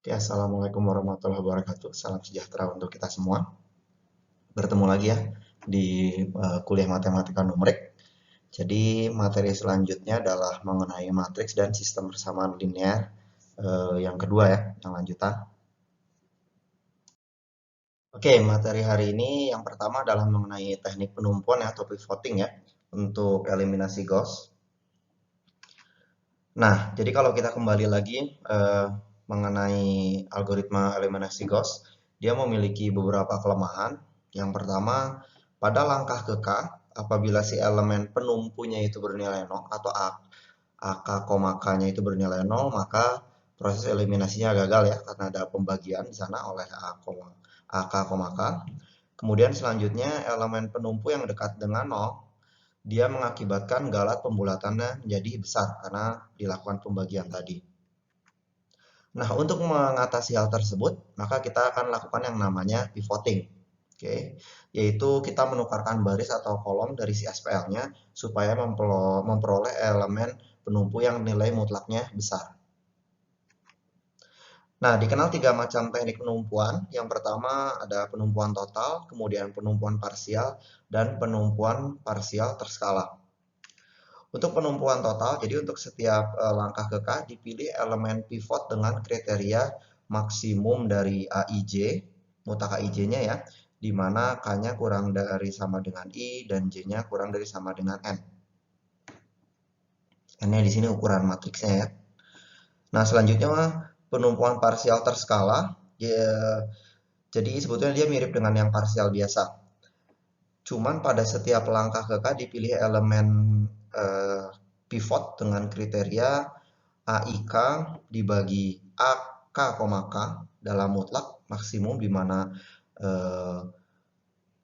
Oke, Assalamualaikum warahmatullahi wabarakatuh. Salam sejahtera untuk kita semua. Bertemu lagi ya di kuliah matematika numerik. Jadi materi selanjutnya adalah mengenai matriks dan sistem persamaan linear yang kedua ya, yang lanjutan. Oke, materi hari ini yang pertama adalah mengenai teknik penumpuan ya, atau pivoting ya, untuk eliminasi Gauss. Nah, jadi kalau kita kembali lagi mengenai algoritma eliminasi Gauss, dia memiliki beberapa kelemahan. Yang pertama, pada langkah ke K, apabila si elemen penumpunya itu bernilai 0 atau AK, K-nya itu bernilai 0, maka proses eliminasinya gagal ya, karena ada pembagian di sana oleh AK, K. Kemudian selanjutnya elemen penumpu yang dekat dengan 0 dia mengakibatkan galat pembulatannya menjadi besar karena dilakukan pembagian tadi. Nah, untuk mengatasi hal tersebut, maka kita akan lakukan yang namanya pivoting. Oke, yaitu kita menukarkan baris atau kolom dari si SPL-nya supaya memperoleh elemen penumpu yang nilai mutlaknya besar. Nah, dikenal tiga macam teknik penumpuan. Yang pertama ada penumpuan total, kemudian penumpuan parsial, dan penumpuan parsial terskala. Untuk penumpuan total, jadi untuk setiap langkah ke K dipilih elemen pivot dengan kriteria maksimum dari AIJ, mutak AIJ-nya ya, di mana K-nya kurang dari sama dengan I dan J-nya kurang dari sama dengan N. N-nya di sini ukuran matriksnya ya. Nah, selanjutnya penumpuan parsial terskala. Ya, jadi sebetulnya dia mirip dengan yang parsial biasa. Cuman pada setiap langkah ke K dipilih elemen pivot dengan kriteria AIK dibagi AK, K dalam mutlak maksimum di mana eh,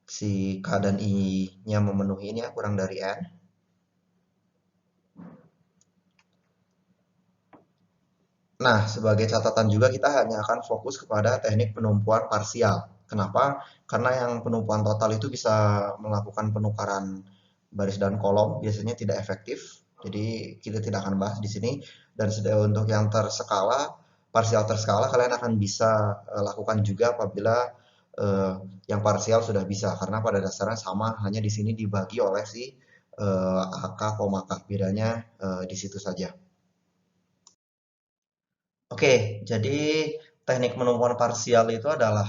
si K dan I-nya memenuhi ini ya, kurang dari N. Nah, sebagai catatan juga kita hanya akan fokus kepada teknik penumpuan parsial. Kenapa? Karena yang penumpuan total itu bisa melakukan penukaran baris dan kolom, biasanya tidak efektif. Jadi kita tidak akan bahas di sini. Dan untuk yang terskala, parsial terskala kalian akan bisa lakukan juga apabila eh, yang parsial sudah bisa. Karena pada dasarnya sama, hanya di sini dibagi oleh si AK, K. Bedanya di situ saja. Oke, jadi teknik penumpuan parsial itu adalah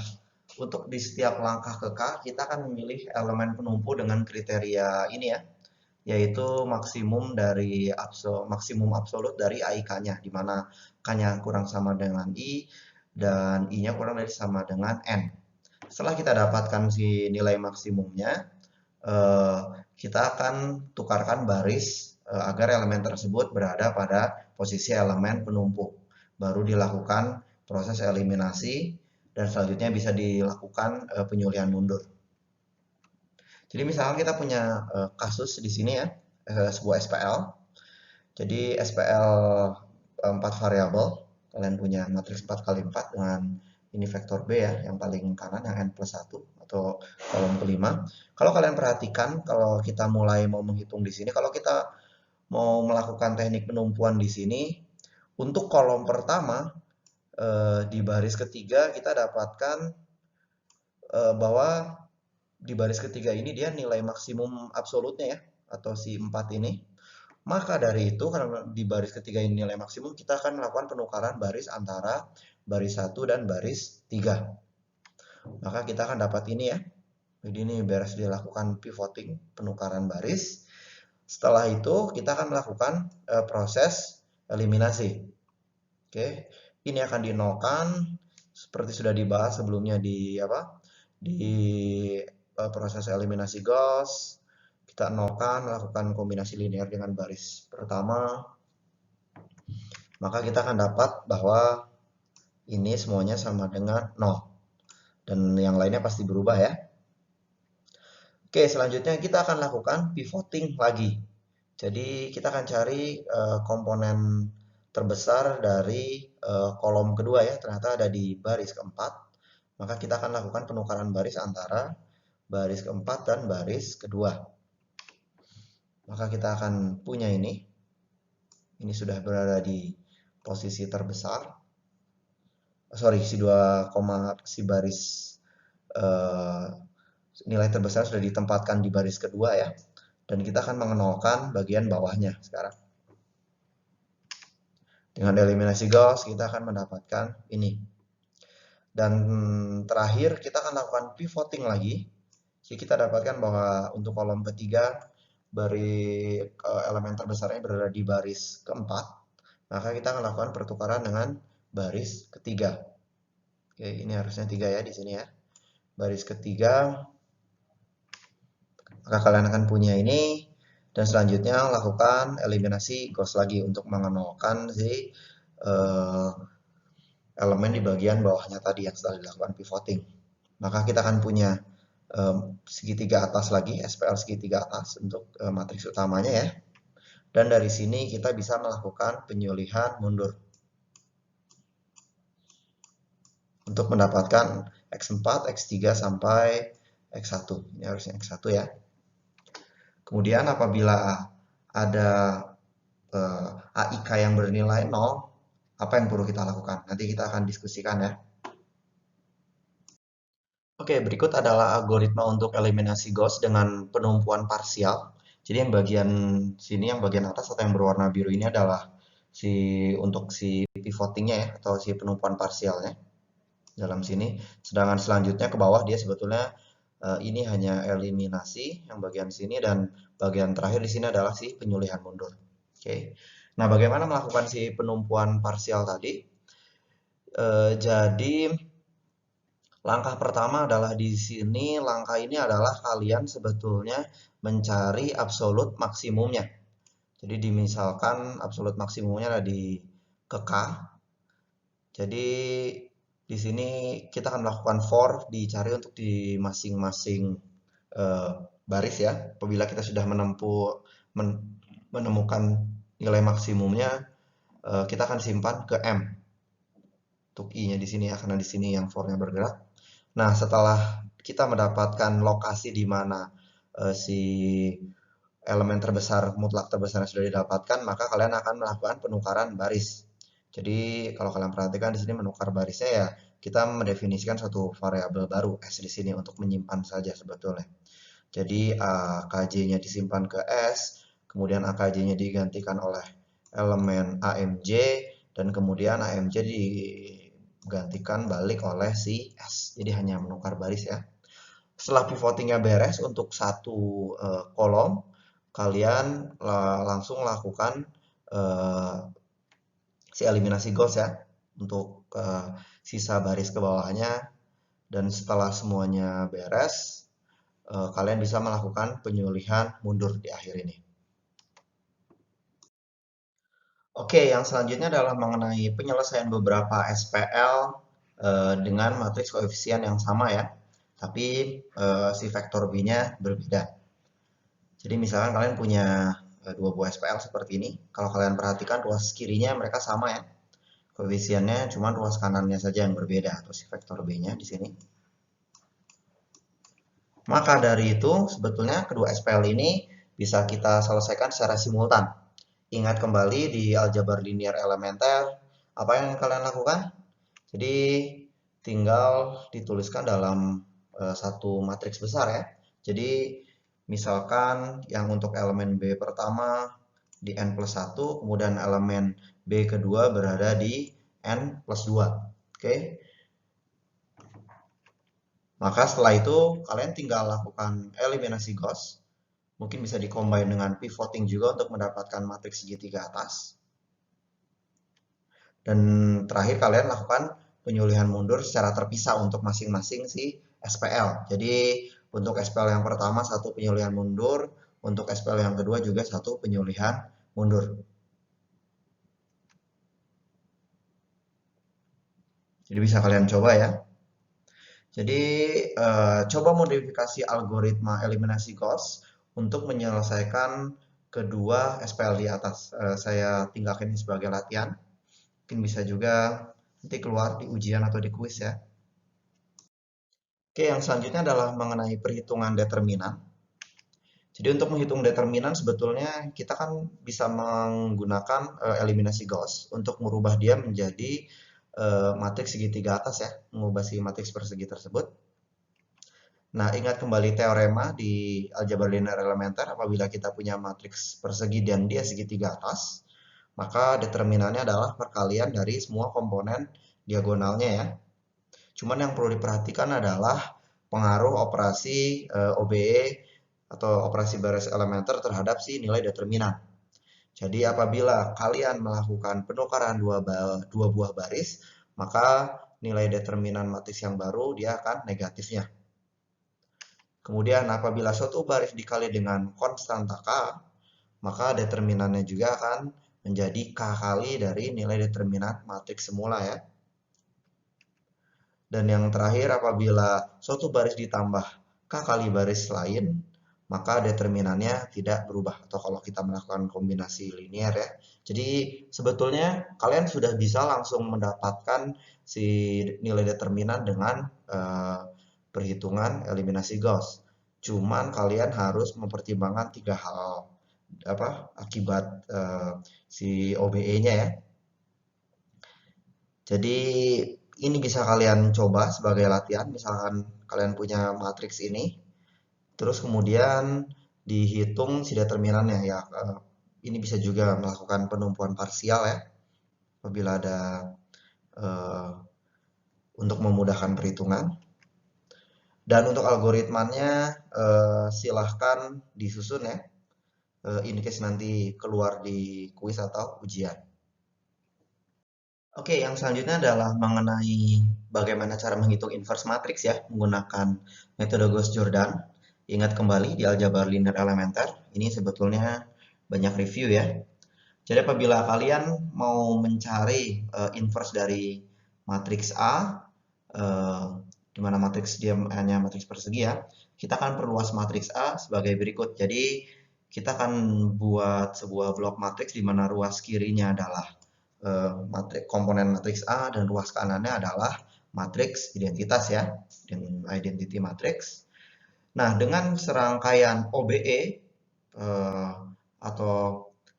untuk di setiap langkah ke K, kita akan memilih elemen penumpu dengan kriteria ini ya, yaitu maksimum absolut dari AIK-nya, di mana K-nya kurang sama dengan I dan I-nya kurang dari sama dengan N. Setelah kita dapatkan si nilai maksimumnya, eh, kita akan tukarkan baris agar elemen tersebut berada pada posisi elemen penumpu. Baru dilakukan proses eliminasi dan selanjutnya bisa dilakukan penyulian mundur. Jadi misalnya kita punya kasus di sini ya, sebuah SPL. Jadi SPL 4 variabel, kalian punya matriks 4 kali 4 dengan ini vektor B ya, yang paling kanan yang n plus 1 atau kolom kelima. Kalau kalian perhatikan, kalau kita mulai mau menghitung di sini, kalau kita mau melakukan teknik penumpuan di sini, untuk kolom pertama di baris ketiga kita dapatkan bahwa di baris ketiga ini dia nilai maksimum absolutnya ya, atau si 4 ini. Maka dari itu, karena di baris ketiga ini nilai maksimum, kita akan melakukan penukaran baris antara baris 1 dan baris 3. Maka kita akan dapat ini ya. Jadi ini beres dilakukan pivoting, penukaran baris. Setelah itu, kita akan melakukan proses eliminasi. Oke, ini akan dinolkan seperti sudah dibahas sebelumnya di proses eliminasi Gauss. Kita nolkan, melakukan kombinasi linear dengan baris pertama, maka kita akan dapat bahwa ini semuanya sama dengan 0. Dan yang lainnya pasti berubah ya. Oke, selanjutnya kita akan lakukan pivoting lagi. Jadi kita akan cari komponen terbesar dari kolom kedua ya, ternyata ada di baris keempat. Maka kita akan lakukan penukaran baris antara baris keempat dan baris kedua. Maka kita akan punya ini sudah berada di posisi terbesar. sorry, si baris nilai terbesar sudah ditempatkan di baris kedua ya. Dan kita akan mengenolkan bagian bawahnya sekarang. Dengan eliminasi Gauss kita akan mendapatkan ini. Dan terakhir kita akan lakukan pivoting lagi. Jadi kita dapatkan bahwa untuk kolom ketiga elemen terbesarnya berada di baris keempat. Maka kita akan lakukan pertukaran dengan baris ketiga. Oke, ini harusnya 3 ya di sini ya. Baris ketiga. Maka kalian akan punya ini. Dan selanjutnya lakukan eliminasi Gauss lagi untuk mengenolkan si elemen di bagian bawahnya tadi yang setelah dilakukan pivoting. Maka kita akan punya segitiga atas lagi, SPL segitiga atas untuk matriks utamanya ya. Dan dari sini kita bisa melakukan penyulihan mundur untuk mendapatkan X4, X3 sampai X1. Ini harusnya X1 ya. Kemudian apabila ada AIK yang bernilai 0, apa yang perlu kita lakukan? Nanti kita akan diskusikan ya. Oke, berikut adalah algoritma untuk eliminasi Gauss dengan penumpuan parsial. Jadi yang bagian sini, yang bagian atas atau yang berwarna biru ini adalah untuk si pivotingnya ya, atau si penumpuan parsialnya dalam sini. Sedangkan selanjutnya ke bawah dia sebetulnya ini hanya eliminasi yang bagian sini, dan bagian terakhir di sini adalah si penyulihan mundur. Oke. Nah, bagaimana melakukan si penumpuan parsial tadi? Jadi langkah pertama adalah di sini, langkah ini adalah kalian sebetulnya mencari absolut maksimumnya. Jadi misalkan absolut maksimumnya ada di ke K. Jadi di sini kita akan melakukan for dicari untuk di masing-masing baris ya. Apabila kita sudah menemukan nilai maksimumnya, kita akan simpan ke M. Untuk I-nya di sini ya, karena di sini yang for-nya bergerak. Nah, setelah kita mendapatkan lokasi di mana si elemen terbesar, mutlak terbesar yang sudah didapatkan, maka kalian akan melakukan penukaran baris. Jadi kalau kalian perhatikan di sini menukar barisnya ya, kita mendefinisikan satu variabel baru S di sini untuk menyimpan saja sebetulnya. Jadi AKJ-nya disimpan ke S, kemudian AKJ-nya digantikan oleh elemen AMJ, dan kemudian AMJ digantikan balik oleh si S. Jadi hanya menukar baris ya. Setelah pivotingnya beres untuk satu kolom, kalian langsung lakukan si eliminasi Gauss ya untuk sisa baris ke bawahnya. Dan setelah semuanya beres, kalian bisa melakukan penyulihan mundur di akhir ini. Oke, yang selanjutnya adalah mengenai penyelesaian beberapa SPL dengan matriks koefisien yang sama ya, tapi si vektor B-nya berbeda. Jadi misalkan kalian punya dua buah SPL seperti ini. Kalau kalian perhatikan ruas kirinya mereka sama ya, koefisiennya, cuma ruas kanannya saja yang berbeda, atau si vektor B-nya di sini. Maka dari itu, sebetulnya kedua SPL ini bisa kita selesaikan secara simultan. Ingat kembali di aljabar linear elementer, apa yang kalian lakukan? Jadi tinggal dituliskan dalam satu matriks besar ya. Jadi misalkan yang untuk elemen B pertama di N plus 1, kemudian elemen B kedua berada di N plus 2. Oke. Maka setelah itu kalian tinggal lakukan eliminasi Gauss. Mungkin bisa dikombin dengan pivoting juga untuk mendapatkan matriks segitiga atas. Dan terakhir kalian lakukan penyulihan mundur secara terpisah untuk masing-masing si SPL. Jadi untuk SPL yang pertama satu penyulihan mundur, untuk SPL yang kedua juga satu penyulihan mundur. Jadi bisa kalian coba ya. Jadi coba modifikasi algoritma eliminasi Gauss untuk menyelesaikan kedua SPL di atas. Saya tinggalkan ini sebagai latihan. Mungkin bisa juga nanti keluar di ujian atau di kuis ya. Oke, yang selanjutnya adalah mengenai perhitungan determinan. Jadi untuk menghitung determinan sebetulnya kita kan bisa menggunakan eliminasi Gauss untuk merubah dia menjadi matriks segitiga atas ya, mengubah si matriks persegi tersebut. Nah, ingat kembali teorema di aljabar linear elementer, apabila kita punya matriks persegi dan dia segitiga atas, maka determinannya adalah perkalian dari semua komponen diagonalnya ya. Cuman yang perlu diperhatikan adalah pengaruh operasi OBE atau operasi baris elementer terhadap si nilai determinan. Jadi apabila kalian melakukan penukaran dua buah baris, maka nilai determinan matriks yang baru dia akan negatifnya. Kemudian apabila suatu baris dikali dengan konstanta K, maka determinannya juga akan menjadi K kali dari nilai determinan matriks semula ya. Dan yang terakhir, apabila suatu baris ditambah K kali baris lain, maka determinannya tidak berubah. Atau kalau kita melakukan kombinasi linear ya. Jadi sebetulnya kalian sudah bisa langsung mendapatkan si nilai determinan dengan perhitungan eliminasi Gauss. Cuman kalian harus mempertimbangkan 3 hal akibat si OBE-nya ya. Jadi ini bisa kalian coba sebagai latihan, misalkan kalian punya matriks ini, terus kemudian dihitung si determinannya ya. Ini bisa juga melakukan penumpuan parsial ya, apabila ada untuk memudahkan perhitungan. Dan untuk algoritmanya silahkan disusun ya, in case nanti keluar di kuis atau ujian. Oke, yang selanjutnya adalah mengenai bagaimana cara menghitung inverse matrix ya, menggunakan metode Gauss-Jordan. Ingat kembali di aljabar linear elementer, ini sebetulnya banyak review ya. Jadi apabila kalian mau mencari inverse dari matriks A, di mana matriks dia hanya matriks persegi ya, kita akan perluas matriks A sebagai berikut. Jadi kita akan buat sebuah blok matriks di mana ruas kirinya adalah komponen matriks A dan ruas kanannya adalah matriks identitas ya, identity matrix. Nah, dengan serangkaian OBE atau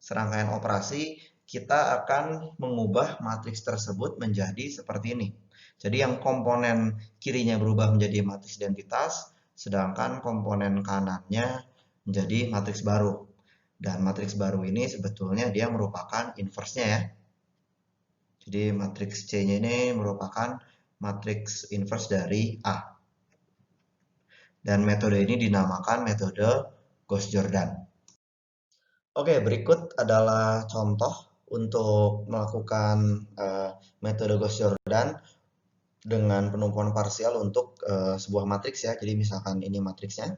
serangkaian operasi, kita akan mengubah matriks tersebut menjadi seperti ini. Jadi yang komponen kirinya berubah menjadi matriks identitas, sedangkan komponen kanannya menjadi matriks baru. Dan matriks baru ini sebetulnya dia merupakan inverse-nya ya. Jadi matriks C-nya ini merupakan matriks inverse dari A. Dan metode ini dinamakan metode Gauss-Jordan. Oke, berikut adalah contoh untuk melakukan metode Gauss-Jordan dengan penumpuan parsial untuk sebuah matriks ya. Jadi misalkan ini matriksnya.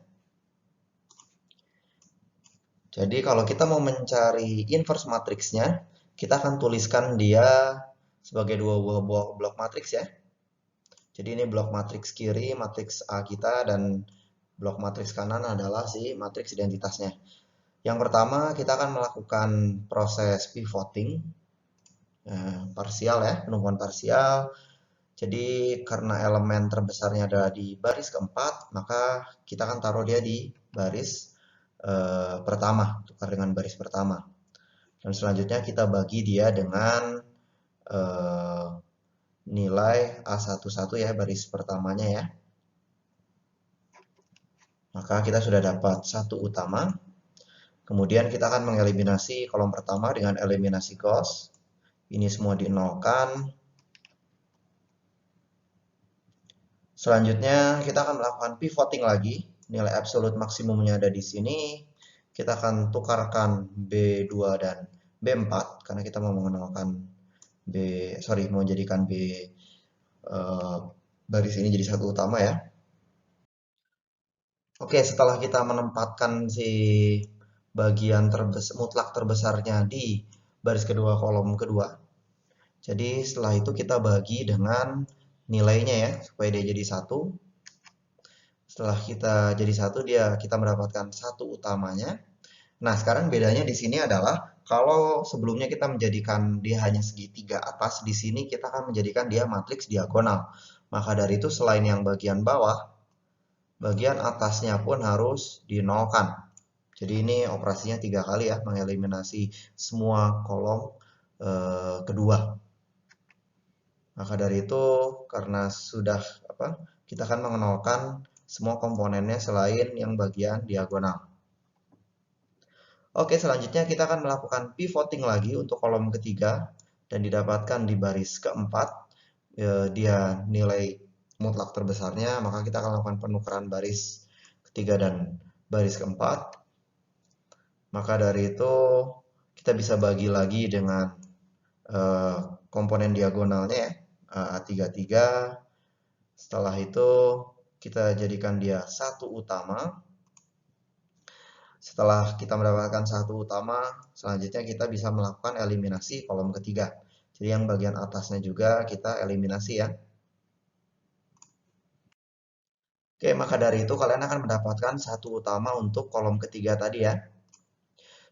Jadi kalau kita mau mencari inverse matriksnya, kita akan tuliskan dia sebagai dua buah blok matriks ya. Jadi ini blok matriks kiri, matriks A kita, dan blok matriks kanan adalah si matriks identitasnya. Yang pertama, kita akan melakukan proses pivoting, parsial ya, penumpuan parsial. Jadi karena elemen terbesarnya ada di baris keempat, maka kita akan taruh dia di baris pertama, tukar dengan baris pertama. Dan selanjutnya kita bagi dia dengan nilai A11 ya, baris pertamanya ya. Maka kita sudah dapat satu utama. Kemudian kita akan mengeliminasi kolom pertama dengan eliminasi Gauss. Ini semua dinolkan. Selanjutnya kita akan melakukan pivoting lagi. Nilai absolut maksimumnya ada di sini. Kita akan tukarkan B2 dan B4 karena kita mau mengenalkan mau jadikan baris ini jadi satu utama ya. Oke, setelah kita menempatkan si bagian mutlak terbesarnya di baris kedua kolom kedua. Jadi setelah itu kita bagi dengan nilainya ya, supaya dia jadi satu. Setelah kita jadi satu, kita mendapatkan satu utamanya. Nah, sekarang bedanya di sini adalah kalau sebelumnya kita menjadikan dia hanya segitiga atas, di sini kita akan menjadikan dia matriks diagonal. Maka dari itu selain yang bagian bawah, bagian atasnya pun harus dinolkan. Jadi ini operasinya 3 kali ya, mengeliminasi semua kolom kedua. Maka dari itu, karena sudah kita akan mengenalkan semua komponennya selain yang bagian diagonal. Oke, selanjutnya kita akan melakukan pivoting lagi untuk kolom ketiga dan didapatkan di baris keempat dia nilai mutlak terbesarnya, maka kita akan lakukan penukaran baris ketiga dan baris keempat. Maka dari itu kita bisa bagi lagi dengan komponen diagonalnya ya, A33. Setelah itu kita jadikan dia satu utama. Setelah kita mendapatkan satu utama, selanjutnya kita bisa melakukan eliminasi kolom ketiga. Jadi yang bagian atasnya juga kita eliminasi ya. Oke, maka dari itu kalian akan mendapatkan satu utama untuk kolom ketiga tadi ya.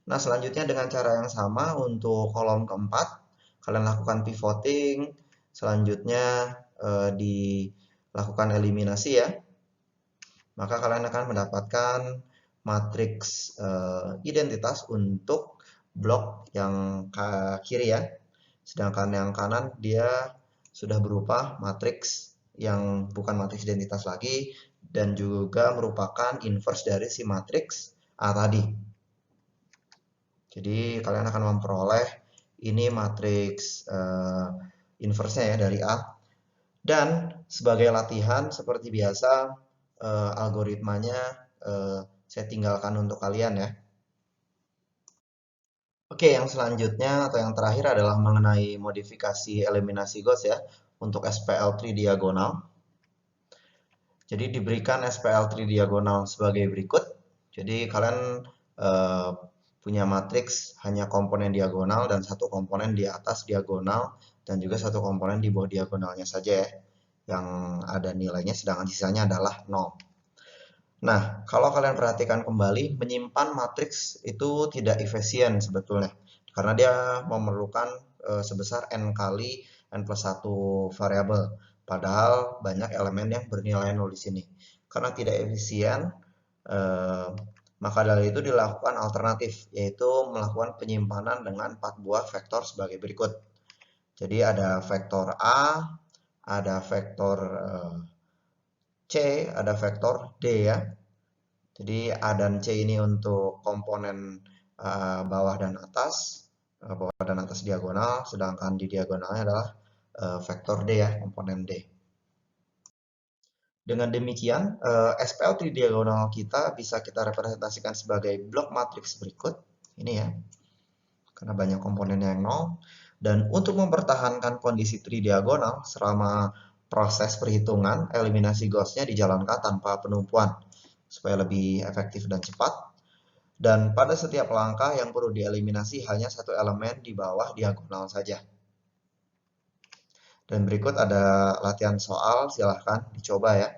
Nah, selanjutnya dengan cara yang sama untuk kolom keempat, kalian lakukan pivoting, selanjutnya dilakukan eliminasi ya. Maka kalian akan mendapatkan matriks identitas untuk blok yang kiri ya. Sedangkan yang kanan dia sudah berupa matriks yang bukan matriks identitas lagi dan juga merupakan inverse dari si matriks A tadi. Jadi kalian akan memperoleh ini matriks inverse-nya ya dari A. Dan sebagai latihan seperti biasa algoritmanya saya tinggalkan untuk kalian ya. Oke, yang selanjutnya atau yang terakhir adalah mengenai modifikasi eliminasi Gauss ya untuk SPL3 diagonal. Jadi diberikan SPL3 diagonal sebagai berikut. Jadi kalian punya matriks hanya komponen diagonal dan satu komponen di atas diagonal dan juga satu komponen di bawah diagonalnya saja ya, yang ada nilainya, sedangkan sisanya adalah 0. Nah, kalau kalian perhatikan kembali, menyimpan matriks itu tidak efisien sebetulnya, karena dia memerlukan sebesar n kali n plus 1 variabel, padahal banyak elemen yang bernilai 0 di sini. Karena tidak efisien, maka dari itu dilakukan alternatif, yaitu melakukan penyimpanan dengan 4 buah vektor sebagai berikut. Jadi ada vektor A, ada vektor C, ada vektor D ya. Jadi A dan C ini untuk komponen bawah dan atas diagonal, sedangkan di diagonalnya adalah vektor D ya, komponen D. Dengan demikian, SPL3 diagonal kita bisa kita representasikan sebagai blok matriks berikut. Ini ya, karena banyak komponennya yang 0. Dan untuk mempertahankan kondisi tridiagonal selama proses perhitungan, eliminasi Gauss-nya dijalankan tanpa penumpuan, supaya lebih efektif dan cepat. Dan pada setiap langkah yang perlu dieliminasi hanya satu elemen di bawah diagonal saja. Dan berikut ada latihan soal, silahkan dicoba ya.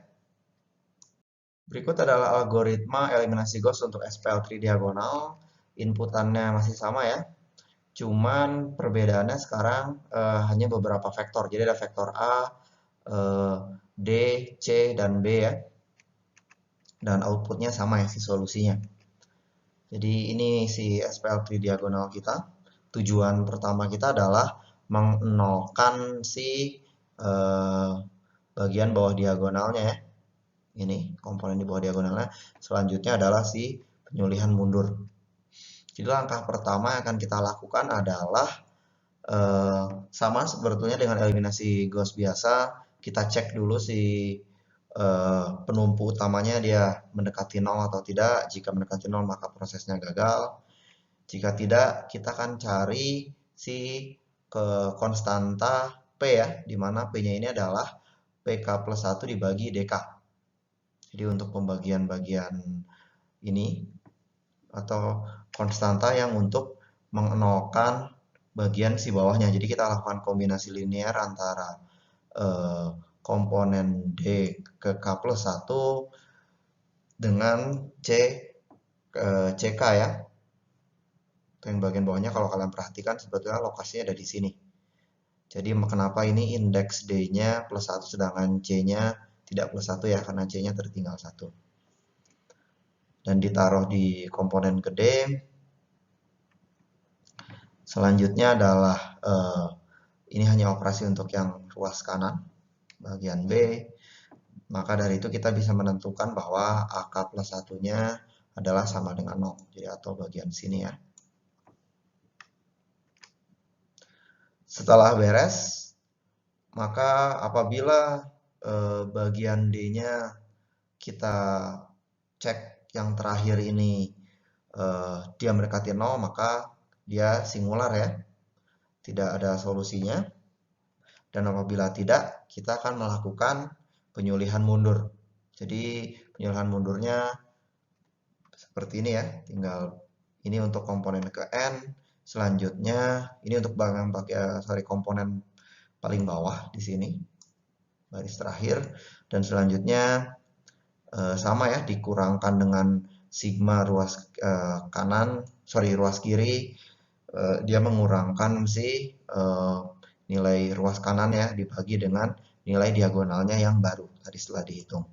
Berikut adalah algoritma eliminasi Gauss untuk SPL3 diagonal. Inputannya masih sama ya. Cuman perbedaannya sekarang hanya beberapa vektor. Jadi ada vektor A, D, C, dan B ya. Dan outputnya sama ya si solusinya. Jadi ini si SPL3 diagonal kita. Tujuan pertama kita adalah menolkan si bagian bawah diagonalnya ya. Ini komponen di bawah diagonalnya. Selanjutnya adalah si penyulihan mundur. Jadi langkah pertama yang akan kita lakukan adalah sama sebetulnya dengan eliminasi Gauss biasa. Kita cek dulu si penumpu utamanya dia mendekati 0 atau tidak. Jika mendekati 0 maka prosesnya gagal. Jika tidak, kita akan cari si konstanta P ya, di mana P-nya ini adalah PK plus 1 dibagi DK. Jadi untuk pembagian-bagian ini, atau konstanta yang untuk mengenolkan bagian si bawahnya. Jadi kita lakukan kombinasi linear antara komponen D ke K plus 1 dengan CK ya. Yang bagian bawahnya kalau kalian perhatikan sebetulnya lokasinya ada di sini. Jadi kenapa ini indeks D-nya plus 1 sedangkan C-nya tidak plus 1 ya, karena C-nya tertinggal 1. Dan ditaruh di komponen ke D. Selanjutnya adalah ini hanya operasi untuk yang ruas kanan, bagian B. Maka dari itu kita bisa menentukan bahwa AK plus 1-nya adalah sama dengan 0. Jadi atau bagian sini ya. Setelah beres, maka apabila bagian D-nya kita cek yang terakhir ini dia mendekati 0, maka dia singular ya. Tidak ada solusinya. Dan apabila tidak, kita akan melakukan penyulihan mundur. Jadi penyulihan mundurnya seperti ini ya. Tinggal ini untuk komponen ke N. Selanjutnya ini untuk komponen paling bawah di sini. Baris terakhir. Dan selanjutnya sama ya, dikurangkan dengan sigma ruas ruas kiri. Dia mengurangkan nilai ruas kanan ya, dibagi dengan nilai diagonalnya yang baru tadi setelah dihitung.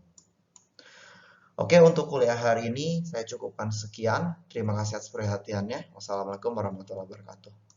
Oke, untuk kuliah hari ini saya cukupkan sekian. Terima kasih atas perhatiannya. Wassalamualaikum warahmatullahi wabarakatuh.